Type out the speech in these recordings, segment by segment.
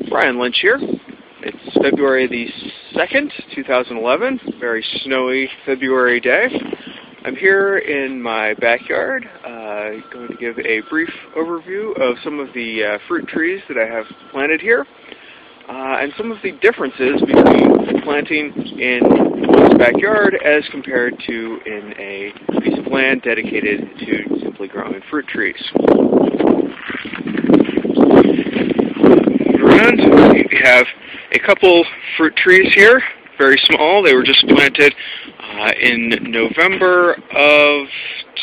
Brian Lynch here. It's February the 2nd, 2011, very snowy February day. I'm here in my backyard, going to give a brief overview of some of the fruit trees that I have planted here, and some of the differences between planting in one's backyard as compared to in a piece of land dedicated to simply growing fruit trees. We have a couple fruit trees here, very small. They were just planted in November of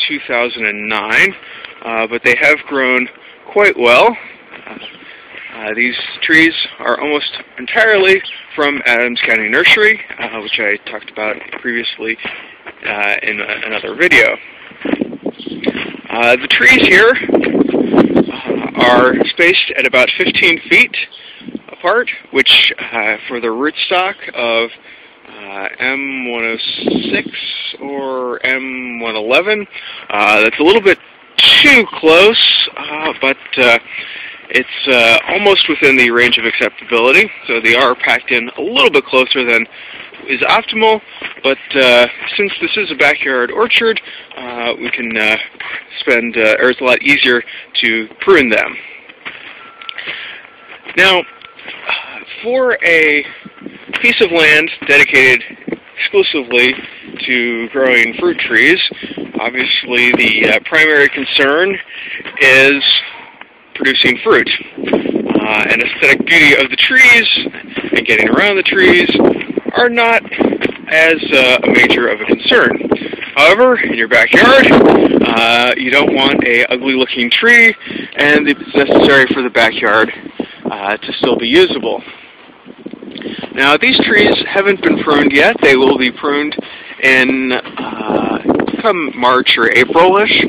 2009, but they have grown quite well. These trees are almost entirely from Adams County Nursery, which I talked about previously in another video. The trees here are spaced at about 15 feet apart, which for the rootstock of M106 or M111, that's a little bit too close, but it's almost within the range of acceptability, so they are packed in a little bit closer than is optimal, but since this is a backyard orchard, we can or it's a lot easier to prune them. Now, for a piece of land dedicated exclusively to growing fruit trees, obviously the primary concern is producing fruit. And aesthetic beauty of the trees and getting around the trees are not as a major of a concern. However, in your backyard, you don't want an ugly-looking tree, and it's necessary for the backyard to still be usable. Now, these trees haven't been pruned yet. They will be pruned in come March or April-ish.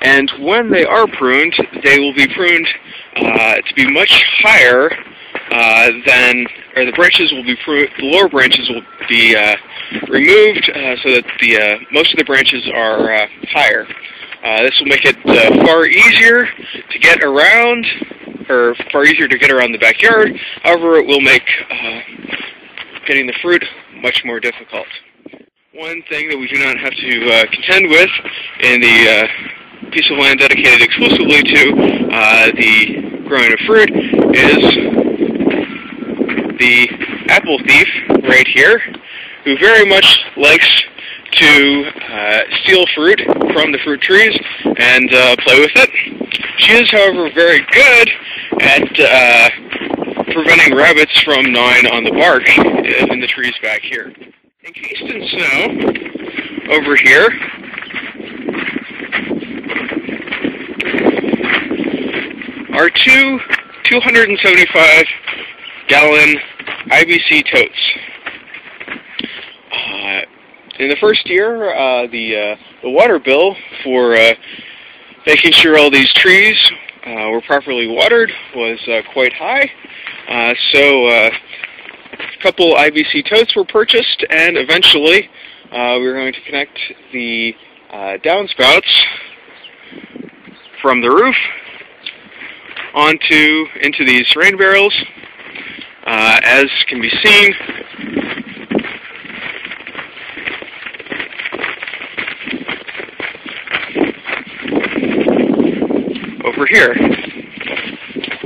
And when they are pruned, they will be pruned to be much higher or the branches will be pruned, the lower branches will be removed so that the most of the branches are higher. This will make it far easier to get around, or far easier to get around the backyard. However, it will make getting the fruit much more difficult. One thing that we do not have to contend with in the piece of land dedicated exclusively to the growing of fruit is the apple thief right here, who very much likes to steal fruit from the fruit trees and play with it. She is, however, very good at preventing rabbits from gnawing on the bark in the trees back here. Encased in snow, over here, are two 275-gallon IBC totes. In the first year, the water bill for making sure all these trees were properly watered was quite high. So a couple IBC totes were purchased, and eventually we were going to connect the downspouts from the roof into these rain barrels. As can be seen, over here,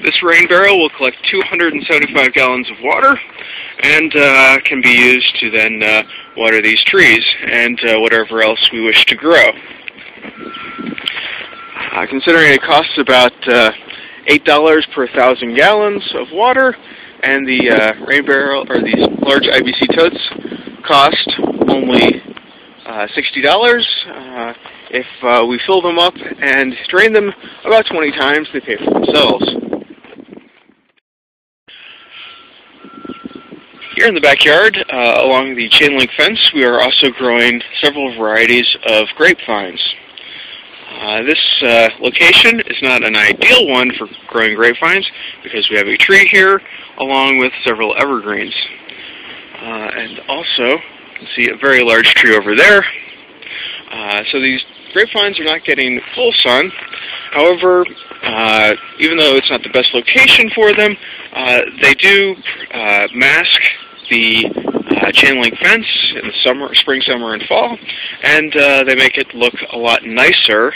this rain barrel will collect 275 gallons of water and can be used to then water these trees and whatever else we wish to grow. Considering it costs about $8 per 1,000 gallons of water, and the rain barrel, or these large IBC totes, cost only $60. If we fill them up and drain them about 20 times, they pay for themselves. Here in the backyard, along the chain link fence, we are also growing several varieties of grapevines. This location is not an ideal one for growing grapevines because we have a tree here along with several evergreens. And also, you can see a very large tree over there. So these grapevines are not getting full sun. However, even though it's not the best location for them, they do mask the chain link fence in the summer, spring, summer, and fall, and they make it look a lot nicer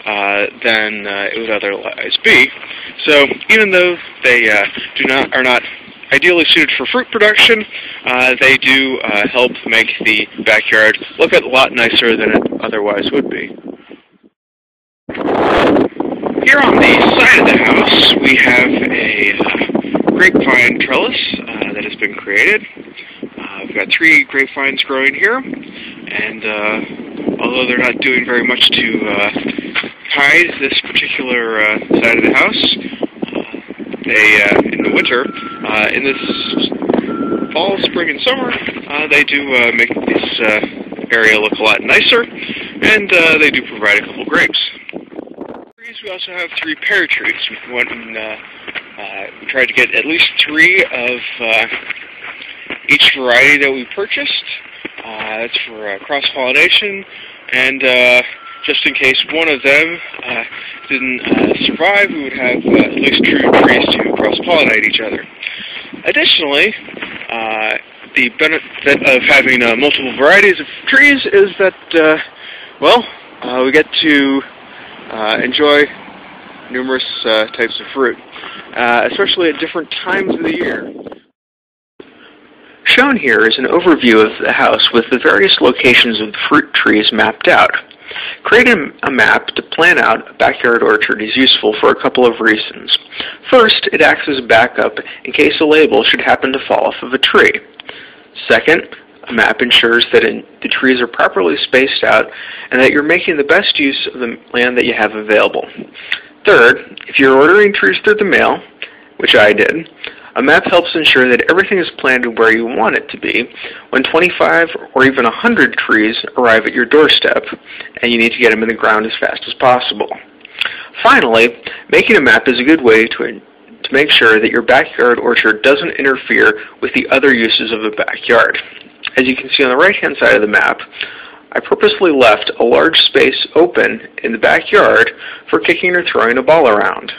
than it would otherwise be. So even though they are not ideally suited for fruit production, they do help make the backyard look a lot nicer than it otherwise would be. Here on the side of the house, we have a grapevine trellis that has been created. We've got 3 grapevines growing here, and although they're not doing very much to hide this particular side of the house, in the winter, in this fall, spring, and summer, they do make this area look a lot nicer, and they do provide a couple grapes. We also have 3 pear trees. We tried to get at least 3 of each variety that we purchased. That's for cross-pollination, and just in case one of them didn't survive, we would have at least 2 trees to cross-pollinate each other. Additionally, the benefit of having multiple varieties of trees is that, we get to enjoy numerous types of fruit, especially at different times of the year. Shown here is an overview of the house with the various locations of the fruit trees mapped out. Creating a map to plan out a backyard orchard is useful for a couple of reasons. First, it acts as a backup in case a label should happen to fall off of a tree. Second, a map ensures that the trees are properly spaced out and that you're making the best use of the land that you have available. Third, if you're ordering trees through the mail, which I did, a map helps ensure that everything is planted where you want it to be when 25 or even 100 trees arrive at your doorstep and you need to get them in the ground as fast as possible. Finally, making a map is a good way to make sure that your backyard orchard doesn't interfere with the other uses of the backyard. As you can see on the right-hand side of the map, I purposely left a large space open in the backyard for kicking or throwing a ball around.